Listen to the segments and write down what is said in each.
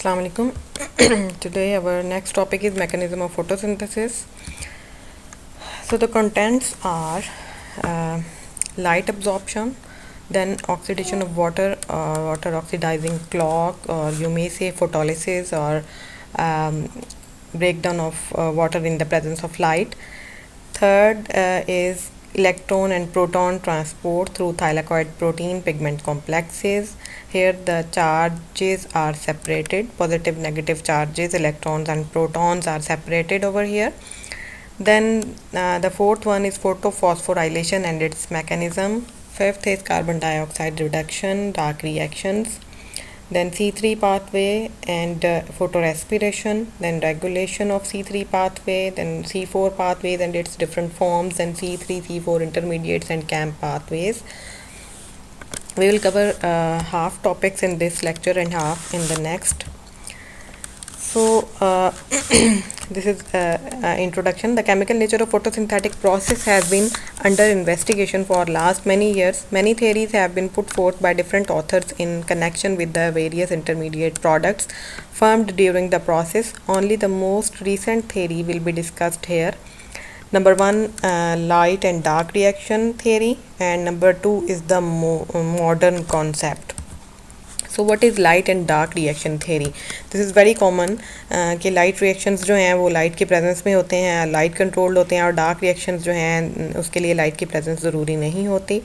Assalamu alaikum. Today our next topic is mechanism of photosynthesis. So the contents are uh, light absorption, then oxidation of water, water oxidizing clock, or you may say photolysis or breakdown of water in the presence of light. Third is electron and proton transport through thylakoid protein pigment complexes. Here the charges are separated, positive negative charges, electrons and protons are separated over here. Then the fourth one is photophosphorylation and its mechanism. Fifth is carbon dioxide reduction, dark reactions. Then C3 pathway and photorespiration, then regulation of C3 pathway, then C4 pathways and its different forms, then C3, C4 intermediates and CAMP pathways. We will cover half topics in this lecture and half in the next. So this is introduction. The chemical nature of photosynthetic process has been under investigation for last many years. Many theories have been put forth by different authors in connection with the various intermediate products formed during the process. Only the most recent theory will be discussed here. Number one, light and dark reaction theory, and number two is the modern concept. So what is light and dark reaction theory. This is very common कि light reactions जो हैं वो light की presence में होते हैं, light controlled होते हैं, और डार्क रिएक्शंस जो हैं उसके लिए लाइट की प्रेजेंस ज़रूरी नहीं होती.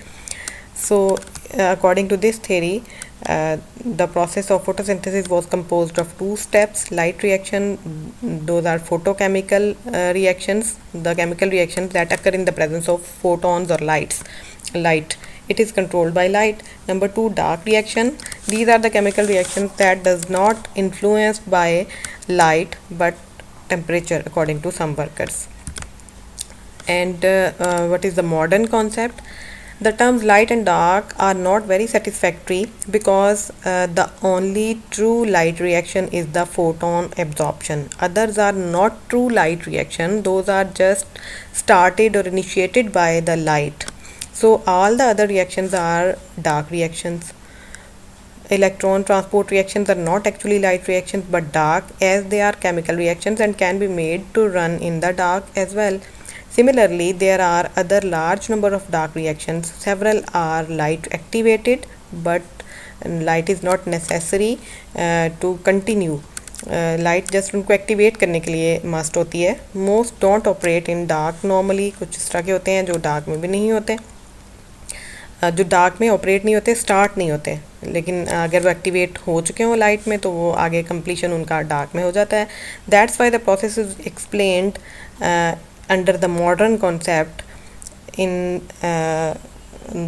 So according to this theory the process of photosynthesis was composed of two steps. Light reaction, those are photochemical reactions, the chemical reactions that occur in the presence of photons or light. It is controlled by light. Number two, dark reaction. These are the chemical reactions that does not influenced by light but temperature, according to some workers. And what is the modern concept? The terms light and dark are not very satisfactory because the only true light reaction is the photon absorption. Others are not true light reaction. Those are just started or initiated by the light. So all the other reactions are dark reactions. Electron transport reactions are not actually light reactions but dark, as they are chemical reactions and can be made to run in the dark as well. Similarly, there are other large number of dark reactions. Several are light activated, but light is not necessary to continue. Light just उनको activate करने के लिए must होती है. Most don't operate in dark. Normally कुछ इस तरह के होते हैं जो डार्क में भी नहीं होते, जो डार्क में ऑपरेट नहीं होते, स्टार्ट नहीं होते, लेकिन अगर वो एक्टिवेट हो चुके हों लाइट में तो वो आगे कंप्लीशन उनका डार्क में हो जाता है. That's why the process is explained under the modern concept in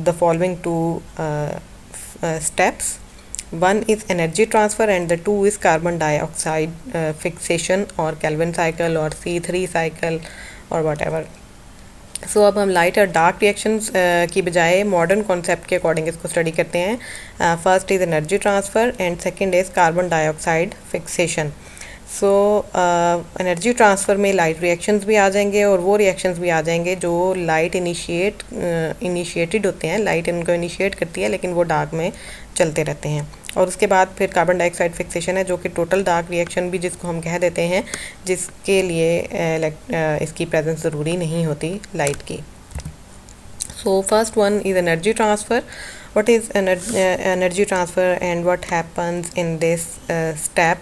the following two steps. One is energy transfer and the two is carbon dioxide fixation or Kelvin cycle or C3 cycle or whatever. सो अब हम light और dark reactions की बजाय modern concept के according इसको study करते हैं. First is energy transfer and second is carbon dioxide fixation. So energy transfer में लाइट रिएक्शंस भी आ जाएंगे और वो रिएक्शंस भी आ जाएंगे जो लाइट इनिशिएटेड होते हैं. लाइट इनको इनिशिएट करती है लेकिन वो डार्क में चलते रहते हैं. और उसके बाद फिर कार्बन डाइऑक्साइड फिक्सेशन है जो कि टोटल डार्क रिएक्शन भी जिसको हम कह देते हैं, जिसके लिए इसकी प्रेजेंस ज़रूरी नहीं होती लाइट की. So first one is energy transfer. What is energy transfer and what happens in this step?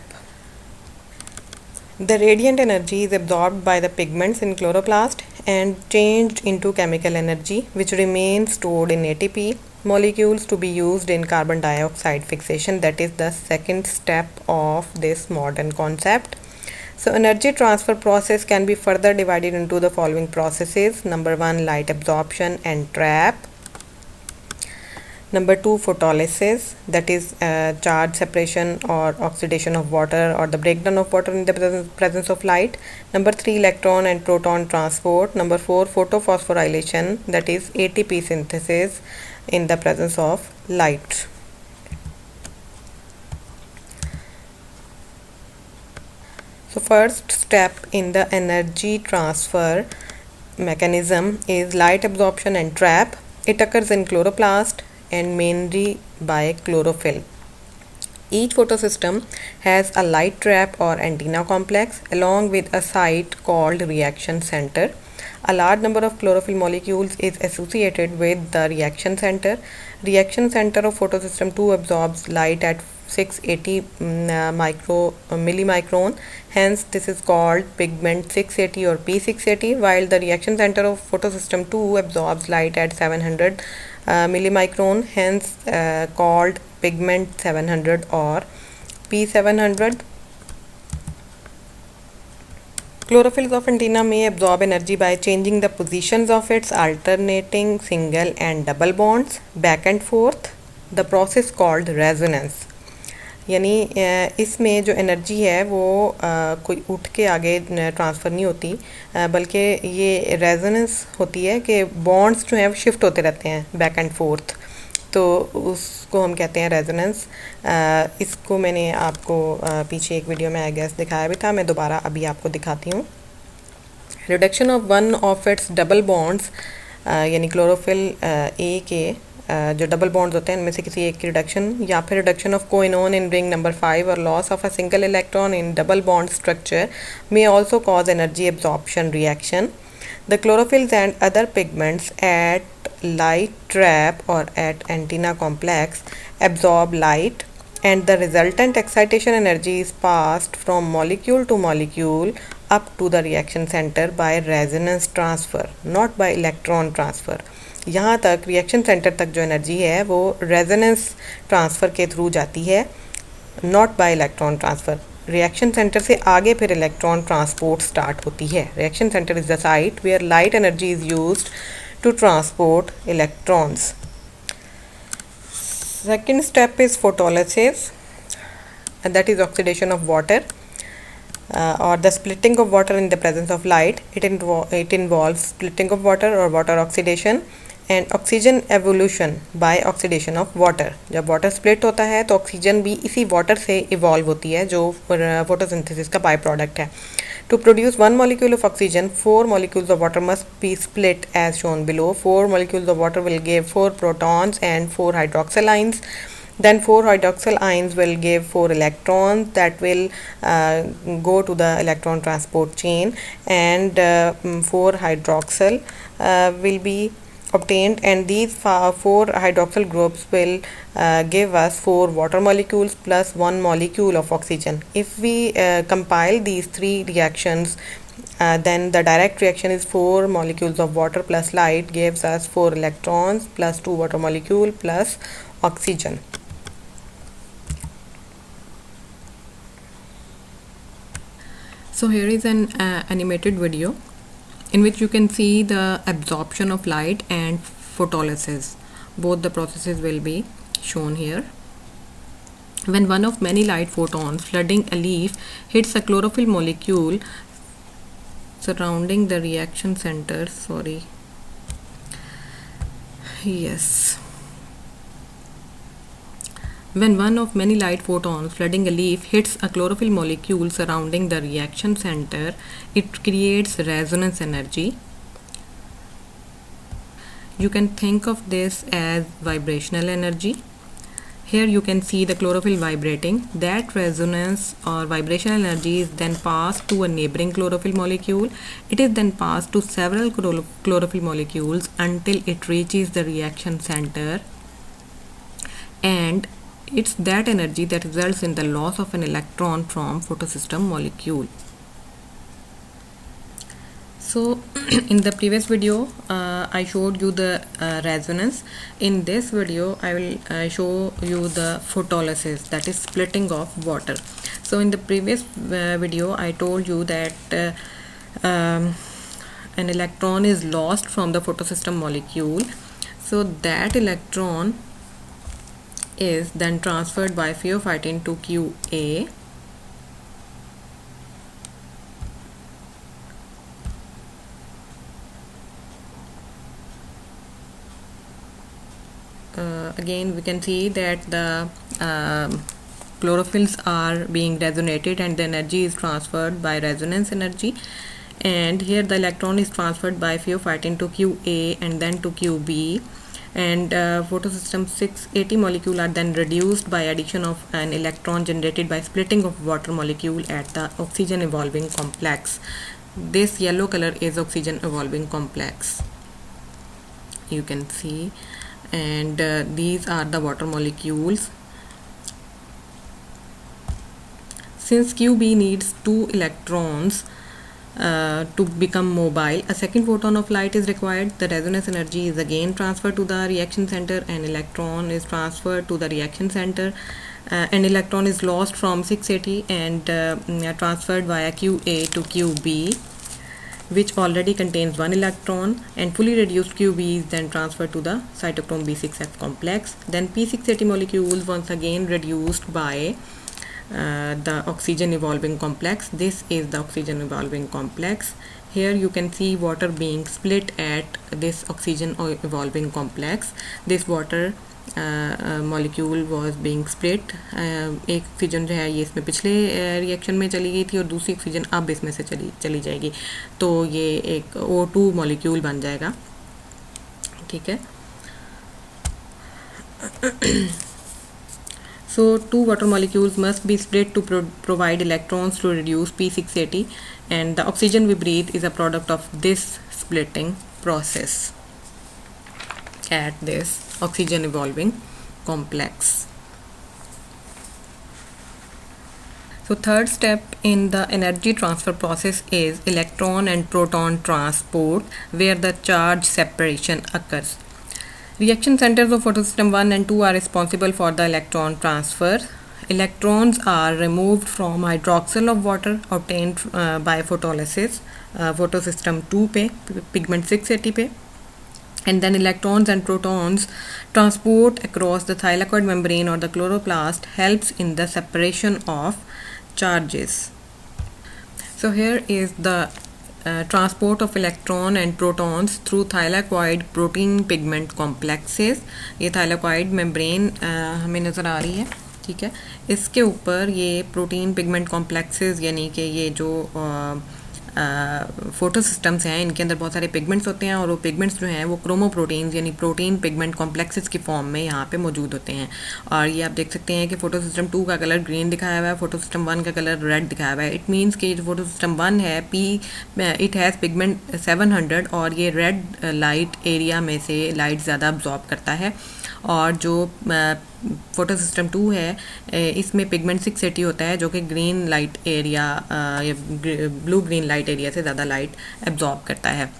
The radiant energy is absorbed by the pigments in chloroplast and changed into chemical energy, which remains stored in ATP molecules to be used in carbon dioxide fixation. That is the second step of this modern concept. So energy transfer process can be further divided into the following processes. Number one, light absorption and trap. Number two, photolysis, that is charge separation or oxidation of water or the breakdown of water in the presence of light. Number three, electron and proton transport. Number four, photophosphorylation, that is ATP synthesis in the presence of light. So first step in the energy transfer mechanism is light absorption and trap. It occurs in chloroplast and mainly by chlorophyll. Each photosystem has a light trap or antenna complex along with a site called reaction center. A large number of chlorophyll molecules is associated with the reaction center. Reaction center of photosystem 2 absorbs light at 680 millimicron. Hence, this is called pigment 680 or P680, while the reaction center of photosystem 2 absorbs light at 700 millimicron, hence called pigment 700 or P700. Chlorophylls of antenna may absorb energy by changing the positions of its alternating single and double bonds back and forth. The process called resonance. यानी इसमें जो energy है वो कोई उठ के आगे transfer नहीं होती, बल्कि ये रेजोनेंस होती है कि बॉन्ड्स जो हैं वो शिफ्ट होते रहते हैं बैक एंड फोर्थ, तो उसको हम कहते हैं रेजोनेंस। इसको मैंने आपको पीछे एक वीडियो में आई गेस दिखाया भी था, मैं दोबारा अभी आपको दिखाती हूँ। Reduction of one of its double bonds, यानी क्लोरोफिल ए के जो डबल बॉन्ड्स होते हैं इनमें से किसी एक की रिडक्शन, या फिर reduction of quinone in ring number 5 और loss of a single electron in double bond structure may also cause energy absorption reaction. The chlorophylls and other pigments at light trap or at antenna complex absorb light, and the resultant excitation energy is passed from molecule to molecule up to the reaction center by resonance transfer, not by electron transfer. यहाँ तक reaction centre तक जो energy है वो resonance transfer के through जाती है, not by electron transfer. Reaction centre से आगे फिर इलेक्ट्रॉन ट्रांसपोर्ट स्टार्ट होती है। Reaction centre is the site where light energy is used to transport electrons. Second step is photolysis, that is oxidation of water or the splitting of water in the presence of light. It involves splitting of water or water oxidation and oxygen evolution by oxidation of water. जब water split होता है तो oxygen भी इसी water से evolve होती है जो photosynthesis का by product है. To produce one molecule of oxygen, 4 molecules of water must be split as shown below. 4 molecules of water will give 4 protons and 4 hydroxyl ions. Then 4 hydroxyl ions will give 4 electrons that will go to the electron transport chain, and 4 hydroxyl will be obtained, and these 4 hydroxyl groups will give us 4 water molecules plus 1 molecule of oxygen. If we compile these 3 reactions, then the direct reaction is 4 molecules of water plus light gives us 4 electrons plus 2 water molecule plus oxygen. So here is an animated video in which you can see the absorption of light and photolysis. Both the processes will be shown here. When one of many light photons flooding a leaf hits a chlorophyll molecule surrounding the reaction center, When one of many light photons flooding a leaf hits a chlorophyll molecule surrounding the reaction center, it creates resonance energy. You can think of this as vibrational energy. Here you can see the chlorophyll vibrating. That resonance or vibrational energy is then passed to a neighboring chlorophyll molecule. It is then passed to several chlorophyll molecules until it reaches the reaction center, and it's that energy that results in the loss of an electron from photosystem molecule. So in the previous video I showed you the resonance. In this video I will show you the photolysis, that is splitting of water. So in the previous video I told you that an electron is lost from the photosystem molecule. So that electron is then transferred by phaeophytin to QA. Again we can see that the chlorophylls are being resonated and the energy is transferred by resonance energy, and here the electron is transferred by phaeophytin to QA and then to QB. and photosystem 680 molecule are then reduced by addition of an electron generated by splitting of water molecule at the oxygen evolving complex. This yellow color is oxygen evolving complex, you can see, and these are the water molecules. Since QB needs 2 electrons to become mobile, a second photon of light is required. The resonance energy is again transferred to the reaction center. An electron is transferred to the reaction center. An electron is lost from 680 and transferred via QA to QB, which already contains 1 electron, and fully reduced QB is then transferred to the cytochrome B6F complex. Then P680 molecules once again reduced by the oxygen evolving complex. This is the oxygen evolving complex. Here you can see water being split at this oxygen evolving complex. This water molecule was being split. एक oxygen जो है ये इसमें पिछले reaction में चली गई थी और दूसरी ऑक्सीजन अब इसमें से चली जाएगी, तो ये एक O2 मॉलिक्यूल बन जाएगा. ठीक है. So 2 water molecules must be split to provide electrons to reduce P680, and the oxygen we breathe is a product of this splitting process at this oxygen evolving complex. So third step in the energy transfer process is electron and proton transport, where the charge separation occurs. Reaction centers of photosystem 1 and 2 are responsible for the electron transfer. Electrons are removed from hydroxyl of water obtained by photolysis, photosystem 2 पे, pigment 680 पे, and then electrons and protons transport across the thylakoid membrane or the chloroplast helps in the separation of charges. So here is the transport of electron and protons through thylakoid protein pigment complexes. ये thylakoid membrane हमें नज़र आ रही है. ठीक है. इसके ऊपर ये प्रोटीन पिगमेंट कॉम्प्लेक्सेस, यानी कि ये जो फोटो सिस्टम्स हैं, इनके अंदर बहुत सारे पिगमेंट्स होते हैं, और वो पिगमेंट्स जो हैं वो क्रोमोप्रोटीन्स यानी प्रोटीन पिगमेंट कॉम्प्लेक्सेस की फॉर्म में यहाँ पे मौजूद होते हैं. और ये आप देख सकते हैं कि फोटो सिस्टम 2 का कलर ग्रीन दिखाया हुआ है, फोटो सिस्टम 1 का कलर रेड दिखाया हुआ है. इट मीन्स कि जो फोटो सिस्टम 1 है इट हैज़ पिगमेंट 700, और ये रेड लाइट एरिया में से लाइट ज़्यादा अब्जॉर्ब करता है. और जो फोटो सिस्टम 2 है इसमें पिगमेंट 680 होता है, जो कि ग्रीन लाइट एरिया या ब्लू ग्रीन लाइट एरिया से ज़्यादा लाइट एब्जॉर्ब करता है.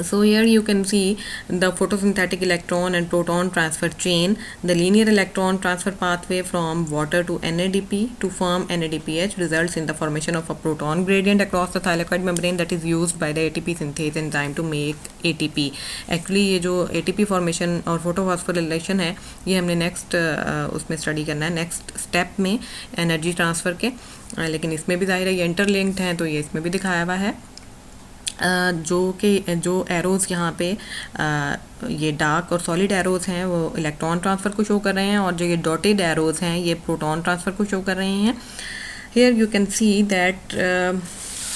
So here you can see the photosynthetic electron and proton transfer chain. The linear electron transfer pathway from water to NADP to form NADPH results in the formation of a proton gradient across the thylakoid membrane that is used by the ATP synthase enzyme to make ATP. Actually ये जो ATP formation और photophosphorylation है ये हमने next उसमें study करना है, next step में एनर्जी ट्रांसफ़र के. लेकिन इसमें भी ज़ाहिर है ये इंटरलिंक्ड हैं, तो ये इसमें भी दिखाया हुआ है. जो एरोज़ यहाँ पे ये डार्क और सॉलिड एरोज़ हैं वो इलेक्ट्रॉन ट्रांसफ़र को शो कर रहे हैं, और जो ये डॉटेड एरोज़ हैं ये प्रोटॉन ट्रांसफ़र को शो कर रहे हैं. Here you can see that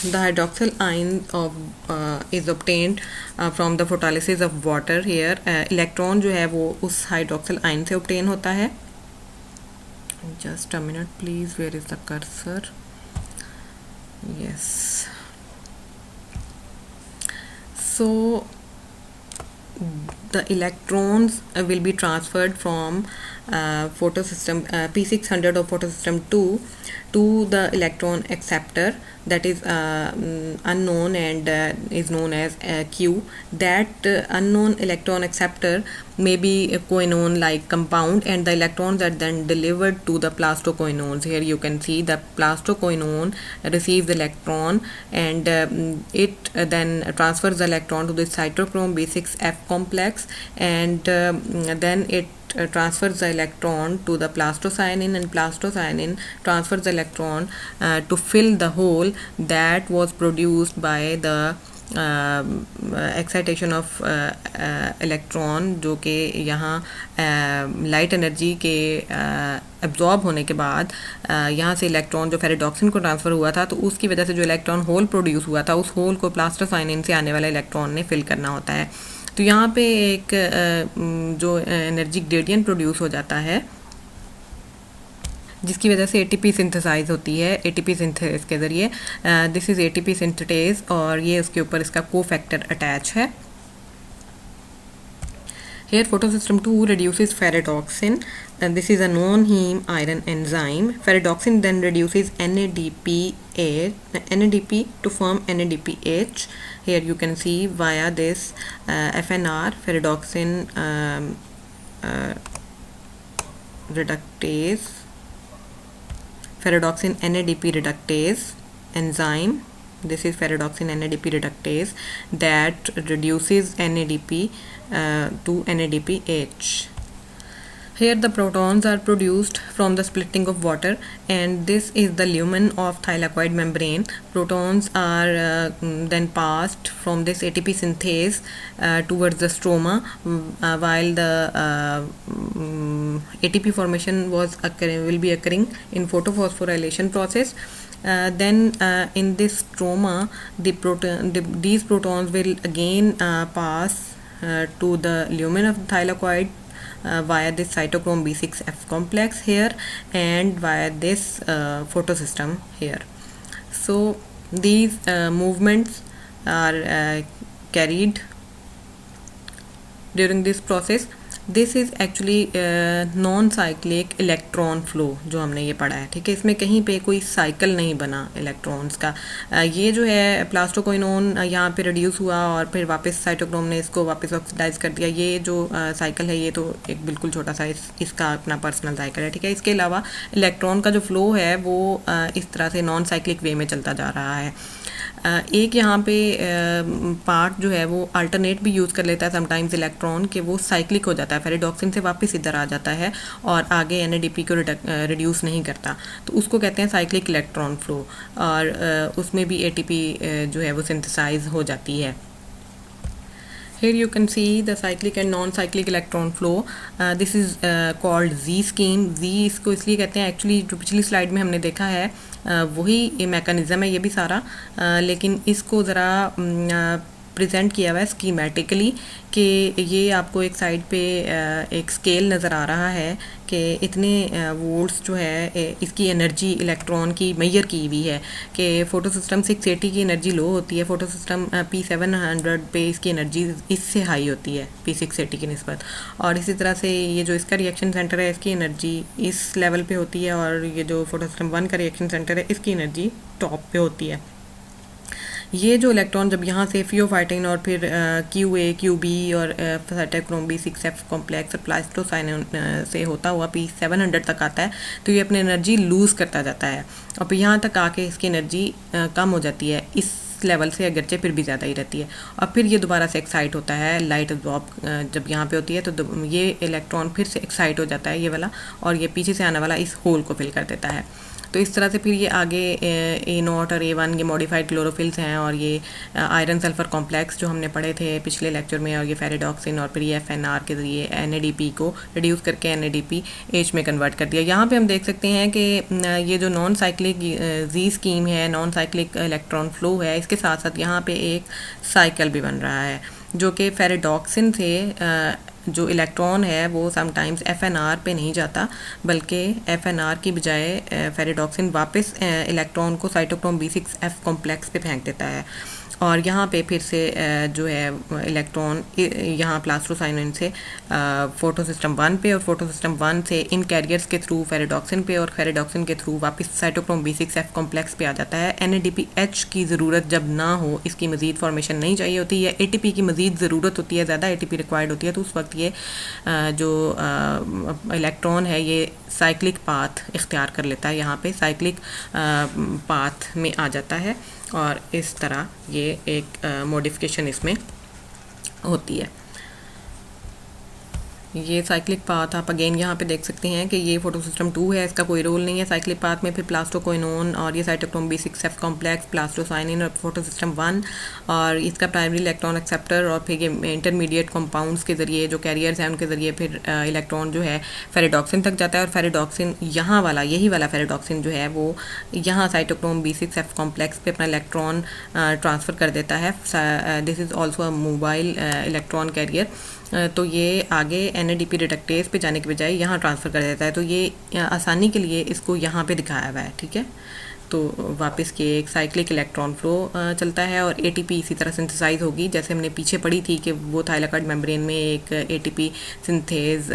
the hydroxyl ion is obtained from the photolysis of water. Here electron जो है वो उस hydroxyl ion से obtain होता है. Just a minute please, where is the cursor? Yes. So the electrons will be transferred from photosystem P600 or photosystem 2 to the electron acceptor, that is unknown and is known as Q. That unknown electron acceptor may be a quinone like compound, and the electrons are then delivered to the plastoquinones. Here you can see the plastoquinone receives the electron, and it then transfers the electron to the cytochrome B6F complex, and then it transfers the electron to the plastocyanin, and plastocyanin transfers the electron to fill the hole that was produced by the excitation of electron, जो कि यहाँ light energy के absorb होने के बाद यहाँ से electron जो फेरेडॉक्सिन को ट्रांसफ़र हुआ था, तो उसकी वजह से जो इलेक्ट्रॉन होल प्रोड्यूस हुआ था, उस होल को प्लास्टोसाइनिन से आने वाले इलेक्ट्रॉन ने फिल करना होता है. तो यहाँ पे एक जो एनर्जी ग्रेडियंट प्रोड्यूस हो जाता है, जिसकी वजह से एटीपी सिंथेसाइज होती है एटीपी सिंथेस के ज़रिए। दिस इज़ एटीपी सिंथेटेज, और ये उसके ऊपर इसका कोफैक्टर अटैच है। Here photosystem 2 reduces ferredoxin, and this is a non-heme iron enzyme. Ferredoxin then reduces NADP to form NADPH. Here you can see via this FNR, ferredoxin reductase, ferredoxin NADP reductase enzyme. This is ferredoxin NADP reductase that reduces NADP to NADPH. Here the protons are produced from the splitting of water, and this is the lumen of thylakoid membrane. Protons are then passed from this ATP synthase towards the stroma, while the ATP formation will be occurring in photophosphorylation process. Then in this stroma, these protons will again pass to the lumen of the thylakoid via this cytochrome B6F complex here, and via this photosystem here. So these movements are carried during this process. This is actually non cyclic electron flow जो हमने ये पढ़ा है, ठीक है। इसमें कहीं पे कोई साइकिल नहीं बना इलेक्ट्रॉन्स का। ये जो है प्लास्टोक्विनोन यहाँ पे रिड्यूस हुआ और फिर वापस साइटोक्रोम ने इसको वापस ऑक्सीडाइज कर दिया। ये जो साइकिल है ये तो एक बिल्कुल छोटा सा इसका अपना पर्सनल साइकिल है, ठीक है। इसके अलावा इलेक्ट्रॉन का जो फ्लो है वो इस तरह से नॉन साइक्लिक वे में चलता जा रहा है। एक यहाँ पे पार्ट जो है वो अल्टरनेट भी यूज़ कर लेता है समटाइम्स इलेक्ट्रॉन, के वो साइक्लिक हो जाता है, फेरिडॉक्सिन से वापस इधर आ जाता है और आगे एनएडीपी को रिड्यूस नहीं करता, तो उसको कहते हैं साइक्लिक इलेक्ट्रॉन फ्लो, और उसमें भी एटीपी जो है वो सिंथेसाइज हो जाती है। Here you can see the cyclic and non-cyclic electron flow. This is called Z scheme. Z इसको इसलिए कहते हैं, एक्चुअली जो पिछली स्लाइड में हमने देखा है वही मैकेनिज़्म है ये भी सारा, लेकिन इसको ज़रा प्रेजेंट किया हुआ है स्कीमेटिकली, कि ये आपको एक साइड पे एक स्केल नज़र आ रहा है कि इतने वोल्ट्स जो है इसकी एनर्जी इलेक्ट्रॉन की मेजर की हुई है, कि फ़ोटो सिस्टम 680 की एनर्जी लो होती है, फ़ोटो सिस्टम P700 पे इसकी एनर्जी इससे हाई होती है P680 की निस्बत, और इसी तरह से ये जो इसका रिएक्शन सेंटर है इसकी एनर्जी इस लेवल पे होती है, और ये जो फ़ोटो सिस्टम 1 का रिएक्शन सेंटर है इसकी एनर्जी टॉप पे होती है। ये जो इलेक्ट्रॉन जब यहाँ से फियोफाइटिन और फिर QA QB और साइटोक्रोम B6F कॉम्प्लेक्स और प्लास्टोसाइनोन से होता हुआ P700 तक आता है, तो ये अपनी एनर्जी लूज़ करता जाता है और फिर यहाँ तक आके इसकी एनर्जी कम हो जाती है, इस लेवल से अगरचे फिर भी ज़्यादा ही रहती है, और फिर ये दोबारा से एक्साइट होता है। लाइट अब्जॉर्ब जब यहाँ पे होती है तो ये इलेक्ट्रॉन फिर से एक्साइट हो जाता है ये वाला, और ये पीछे से आने वाला इस होल को फिल कर देता है। तो इस तरह से फिर ये आगे A0 और A1 ये मॉडिफाइड क्लोरोफिल्स हैं, और ये आयरन सल्फर कॉम्प्लेक्स जो हमने पढ़े थे पिछले लेक्चर में, और ये फेरिडॉक्सिन और फिर ये FNR के ज़रिए NADP को रिड्यूस करके NADPH में कन्वर्ट कर दिया। यहाँ पे हम देख सकते हैं कि ये जो नॉन साइक्लिक Z स्कीम है, नॉन साइक्लिक इलेक्ट्रॉन फ्लो है, इसके साथ साथ यहाँ पे एक साइकिल भी बन रहा है, जो कि फेरिडॉक्सिन से जो इलेक्ट्रॉन है वो समटाइम्स FNR पे नहीं जाता, बल्कि FNR की बजाय फेरिडॉक्सिन वापस इलेक्ट्रॉन को साइटोक्रोम B6F कॉम्प्लेक्स पे फेंक देता है, और यहाँ पे फिर से जो है इलेक्ट्रॉन यहाँ प्लास्टोसाइनोन से फोटो सिस्टम 1 पे, और फोटो सिस्टम 1 से इन कैरियर्स के थ्रू फेरिडॉक्सिन पे, और फेरिडॉक्सिन के थ्रू वापस साइटोक्रोम B6F कॉम्प्लेक्स पे आ जाता है। NADPH की ज़रूरत जब ना हो, इसकी मज़ीद फॉर्मेशन नहीं चाहिए होती है, ATP की मज़ीद ज़रूरत होती है, ज़्यादा ATP रिक्वायर्ड होती है, तो उस वक्त ये जो इलेक्ट्रॉन है ये साइक्लिक पाथ इख्तियार कर लेता है, यहाँ पे साइक्लिक पाथ में आ जाता है, और इस तरह ये एक मॉडिफिकेशन इसमें होती है। ये साइक्लिक पाथ आप अगेन यहाँ पे देख सकते हैं कि ये फोटो सिस्टम 2 है, इसका कोई रोल नहीं है साइक्लिक पाथ में। फिर प्लास्टोक्विनोन और ये साइटोक्रोम B6F कॉम्प्लेक्स, प्लास्टोसाइनिन और फोटो सिस्टम 1, और इसका प्राइमरी इलेक्ट्रॉन एक्सेप्टर और फिर ये इंटरमीडिएट कंपाउंड्स के ज़रिए जो कैरियर्स हैं उनके ज़रिए फिर इलेक्ट्रॉन जो है फेरेडॉक्सिन तक जाता है, और फेरेडॉक्सिन यहाँ वाला यही वाला फेरेडॉक्सिन जो है वो यहाँ साइटोक्रोम B6F कॉम्प्लेक्स पे अपना इलेक्ट्रॉन ट्रांसफ़र कर देता है। This is also a mobile electron carrier. तो ये आगे NADP रिडक्टेज पे जाने के बजाय यहाँ ट्रांसफ़र कर देता है, तो ये आसानी के लिए इसको यहाँ पे दिखाया हुआ है, ठीक है। तो वापस के एक साइक्लिक इलेक्ट्रॉन फ्लो चलता है और ATP इसी तरह सिंथेसाइज होगी जैसे हमने पीछे पढ़ी थी कि वो थाइलाकॉइड मेम्ब्रेन में एक ATP सिंथेज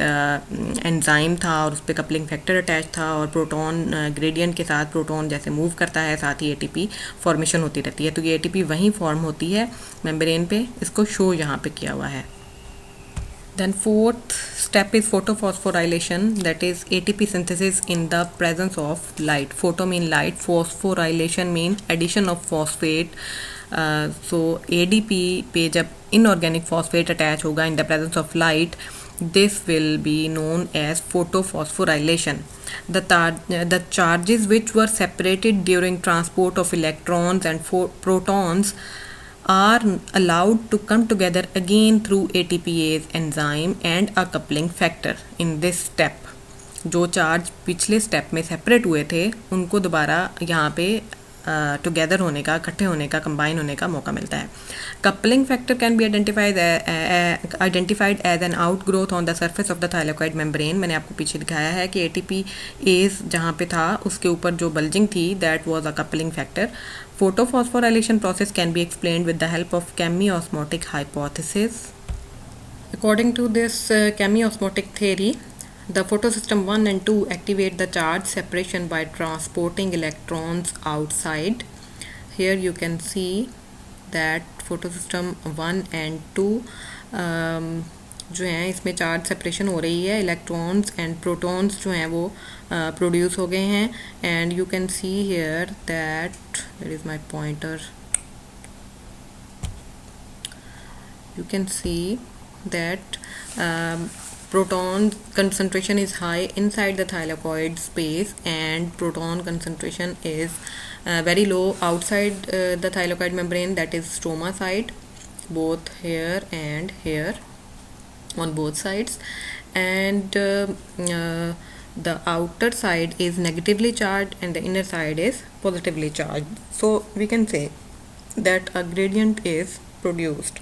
एंजाइम था और उस पर कपलिंग फैक्टर अटैच था, और प्रोटॉन ग्रेडियंट के साथ प्रोटॉन जैसे मूव करता है साथ ही ATP फॉर्मेशन होती रहती है। तो ये ATP वहीं फॉर्म होती है मेम्ब्रेन पे, इसको शो यहाँ पे किया हुआ है। Then fourth step is photophosphorylation, that is ATP synthesis in the presence of light. Photo mean light, phosphorylation mean addition of phosphate. So ADP पे जब inorganic phosphate attach होगा in the presence of light, this will be known as photophosphorylation. The charges which were separated during transport of electrons and protons are allowed to come together again through ATPase enzyme and a coupling factor. In this step, जो charge पिछले step में separate हुए थे उनको दोबारा यहाँ पे together होने का, इकट्ठे होने का, कंबाइन होने का मौका मिलता है। Coupling factor can be identified as an outgrowth on the surface of the thylakoid membrane. मैंने आपको पीछे दिखाया है कि ATPase जहाँ पे था उसके ऊपर जो बल्जिंग थी that was a coupling factor. Photophosphorylation process can be explained with the help of chemiosmotic hypothesis. According to this chemiosmotic theory, the photosystem 1 and 2 activate the charge separation by transporting electrons outside. Here you can see that photosystem 1 and 2 जो हैं इसमें charge separation हो रही है, electrons and protons जो हैं वो produce हो गए हैं, and you can see here that is my pointer, you can see that proton concentration is high inside the thylakoid space and proton concentration is very low outside the thylakoid membrane, that is stroma side, both here and here on both sides, and the outer side is negatively charged and the inner side is positively charged. So we can say that a gradient is produced.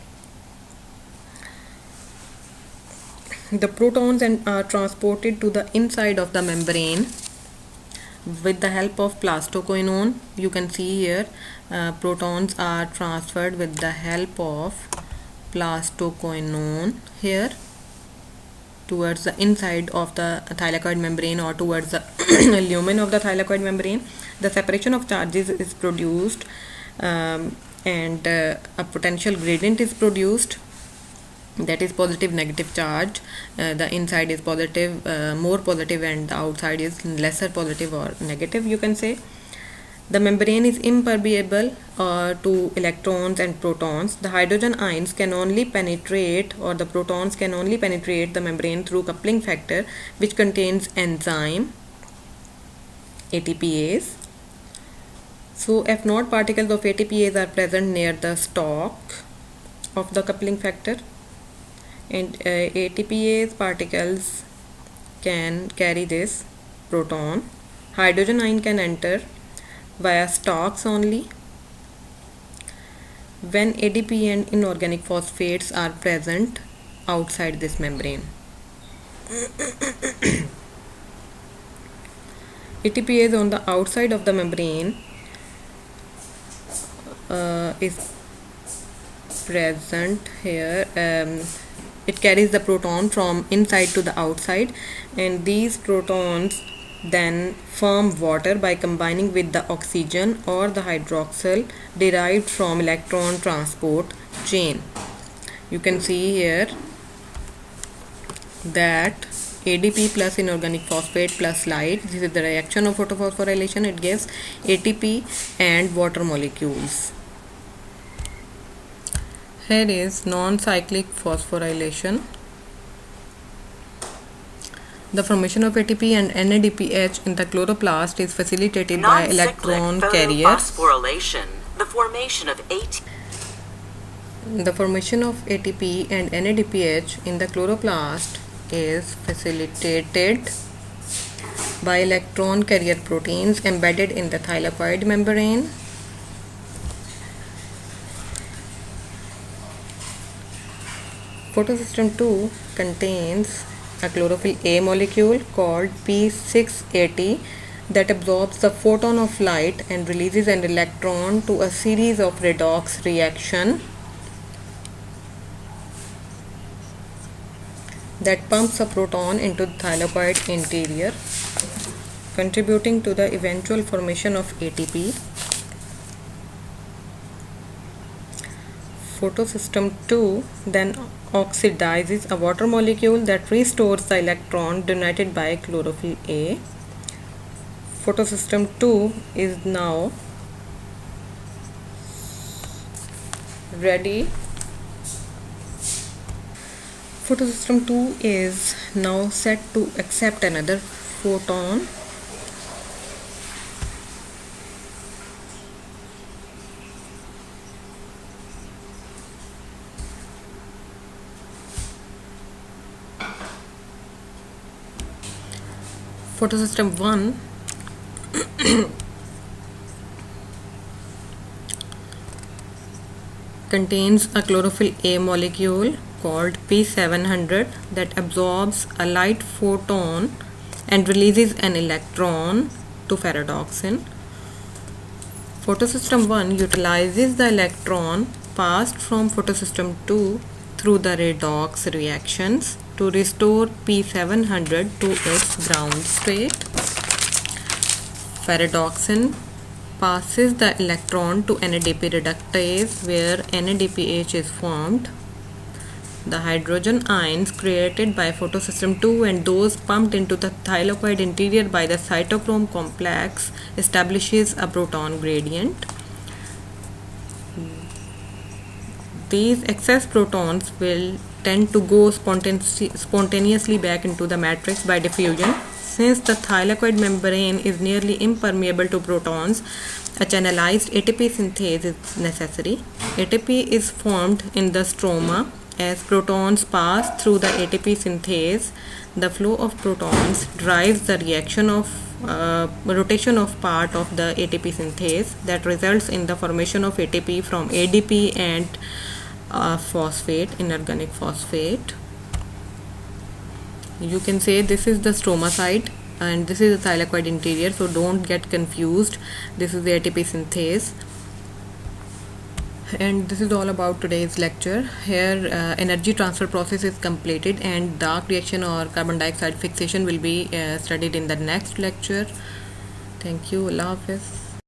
The protons are transported to the inside of the membrane with the help of plastoquinone. You can see here protons are transferred with the help of plastoquinone here towards the inside of the thylakoid membrane or towards the lumen of the thylakoid membrane. The separation of charges is produced and a potential gradient is produced, that is positive negative charge. The inside is positive, more positive, and the outside is lesser positive or negative, you can say. The membrane is impermeable to electrons and protons. The hydrogen ions can only penetrate, or the protons can only penetrate the membrane through coupling factor, which contains enzyme ATPase. So F0 particles of ATPase are present near the stalk of the coupling factor, and ATPase particles can carry this proton. Hydrogen ion can enter via stalks only. When ADP and inorganic phosphates are present outside this membrane. ATPase on the outside of the membrane is present here. It carries the proton from inside to the outside, and these protons then form water by combining with the oxygen or the hydroxyl derived from electron transport chain. You can see here that ADP plus inorganic phosphate plus light, this is the reaction of photophosphorylation. It gives ATP and water molecules. Here is non-cyclic phosphorylation. The formation of ATP and NADPH in the chloroplast is facilitated by electron carriers. Phosphorylation. The formation of ATP. The formation of ATP and NADPH in the chloroplast is facilitated by electron carrier proteins embedded in the thylakoid membrane. Photosystem 2 contains a chlorophyll A molecule called P680 that absorbs the photon of light and releases an electron to a series of redox reaction that pumps a proton into the thylakoid interior, contributing to the eventual formation of ATP. Photosystem 2 then oxidizes a water molecule that restores the electron donated by chlorophyll A. Photosystem 2 is now ready. Photosystem 2 is now set to accept another photon. Photosystem 1 contains a chlorophyll A molecule called P700 that absorbs a light photon and releases an electron to ferredoxin. Photosystem 1 utilizes the electron passed from photosystem 2 through the redox reactions to restore P700 to its ground state. Ferredoxin passes the electron to NADP reductase where NADPH is formed. The hydrogen ions created by photosystem 2 and those pumped into the thylakoid interior by the cytochrome complex establishes a proton gradient. These excess protons will tend to go spontaneously back into the matrix by diffusion. Since the thylakoid membrane is nearly impermeable to protons, a channelized ATP synthase is necessary. ATP is formed in the stroma. As protons pass through the ATP synthase, the flow of protons drives the reaction of rotation of part of the ATP synthase that results in the formation of ATP from ADP and phosphate, inorganic phosphate. You can say this is the stroma side and this is the thylakoid interior, so don't get confused. This is the ATP synthase. And this is all about today's lecture. Here energy transfer process is completed and dark reaction or carbon dioxide fixation will be studied in the next lecture. Thank you. Allah Hafiz.